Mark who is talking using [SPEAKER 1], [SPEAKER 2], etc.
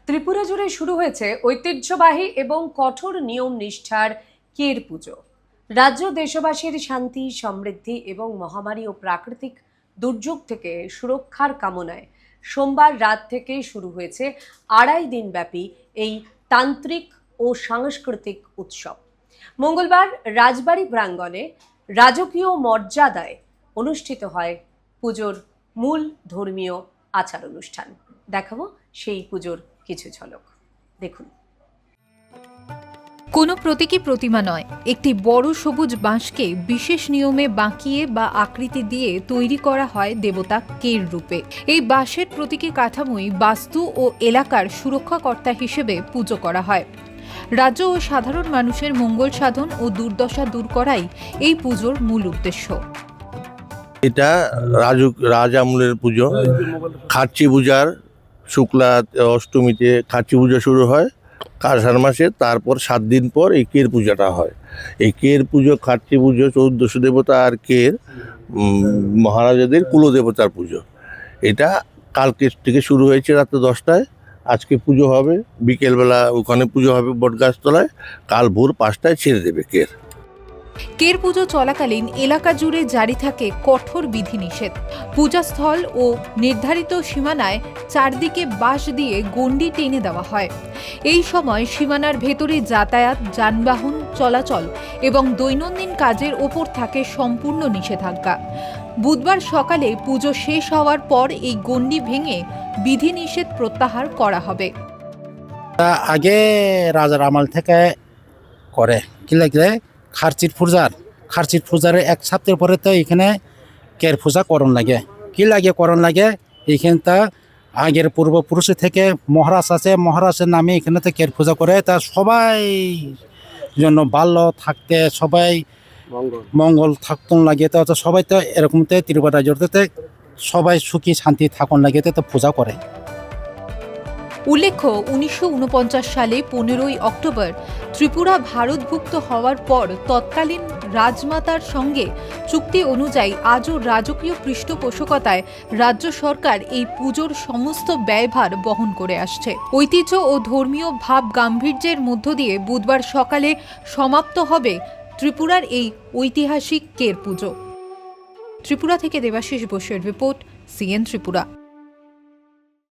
[SPEAKER 1] ত্রিপুরা জুড়ে শুরু হয়েছে ঐতিহ্যবাহী এবং কঠোর নিয়ম নিষ্ঠার কের পুজো। রাজ্য দেশবাসীর শান্তি, সমৃদ্ধি এবং মহামারী ও প্রাকৃতিক দুর্যোগ থেকে সুরক্ষার কামনায় সোমবার রাত থেকে শুরু হয়েছে 2.5 দিন ব্যাপী এই তান্ত্রিক ও সাংস্কৃতিক উৎসব। মঙ্গলবার রাজবাড়ী প্রাঙ্গণে রাজকীয় মর্যাদায় অনুষ্ঠিত হয় পুজোর মূল ধর্মীয় আচার অনুষ্ঠান। দেখাবো সেই পুজোর কিছু ঝলক, দেখুন।
[SPEAKER 2] কোনো প্রতীকী প্রতিমা নয়, একটি বড় সবুজ বাঁশকে বিশেষ নিয়মে বাঁকিয়ে বা আকৃতি দিয়ে তৈরি করা হয় দেবতা কের রূপে। এই বাঁশের প্রতীকী কাঠামোই বাস্তু ও এলাকার সুরক্ষাকর্তা হিসেবে পুজো করা হয়। রাজ্য ও সাধারণ মানুষের মঙ্গল সাধন ও দুর্দশা দূর করাই এই পুজোর মূল উদ্দেশ্য।
[SPEAKER 3] এটা রাজ আমলের পুজো। খার্চি পূজার শুক্লা অষ্টমীতে খার্চি পূজা শুরু হয় আষাঢ় মাসে, তারপর 7 দিন পর এই কের পূজাটা হয়। এই কের পুজো, খার্চি পুজো 14 দেবতা আর কের মহারাজাদের কুলদেবতার পুজো। এটা কালকে থেকে শুরু হয়েছে রাতে 10টায়। আজকে পুজো হবে, বিকেলবেলা ওখানে পুজো হবে বটগাছতলায়, কাল ভোর 5টায় ছেড়ে দেবে কের।
[SPEAKER 2] কের পুজো চলাকালীন এলাকা জুড়ে জারি থাকে কঠোর বিধিনিষেধ। পূজাস্থল ও নির্ধারিত সীমানায় চারদিকে বাঁশ দিয়ে গণ্ডি টেনে দেওয়া হয়। এই সময় সীমানার ভেতরে যাতায়াত, যানবাহন চলাচল এবং দৈনন্দিন কাজের ওপর থাকে সম্পূর্ণ নিষেধাজ্ঞা। বুধবার সকালে পুজো শেষ হওয়ার পর এই গণ্ডি ভেঙে বিধিনিষেধ প্রত্যাহার করা হবে।
[SPEAKER 4] আগে রাজার আমল থেকে করে কি লাগলে খার্চির পূজার 1 সপ্তাহ পরে তো এখানে কের পূজা করণ লাগে। কি লাগে করণ লাগে, এইখানটা আগের পূর্বপুরুষ থেকে মহারাজ আছে, মহারাজের নামে এখানে তো কের পূজা করে। তা সবাই জন্য ভালো থাকতে, সবাই মঙ্গল থাকুন লাগে। তো সবাই তো এরকমতে ত্রিপুরা রাজ্যতে সবাই সুখী শান্তি থাকুন লাগে তো পূজা করে।
[SPEAKER 2] উল্লেখ্য, 1949 সালে 15ই অক্টোবর ত্রিপুরা ভারতভুক্ত হওয়ার পর তৎকালীন রাজমাতার সঙ্গে চুক্তি অনুযায়ী আজও রাজকীয় পৃষ্ঠপোষকতায় রাজ্য সরকার এই পুজোর সমস্ত ব্যয়ভার বহন করে আসছে। ঐতিহ্য ও ধর্মীয় ভাব গাম্ভীর্যের মধ্য দিয়ে বুধবার সকালে সমাপ্ত হবে ত্রিপুরার এই ঐতিহাসিক কের পুজো। ত্রিপুরা থেকে দেবাশিস বসুর রিপোর্ট, সিএন ত্রিপুরা।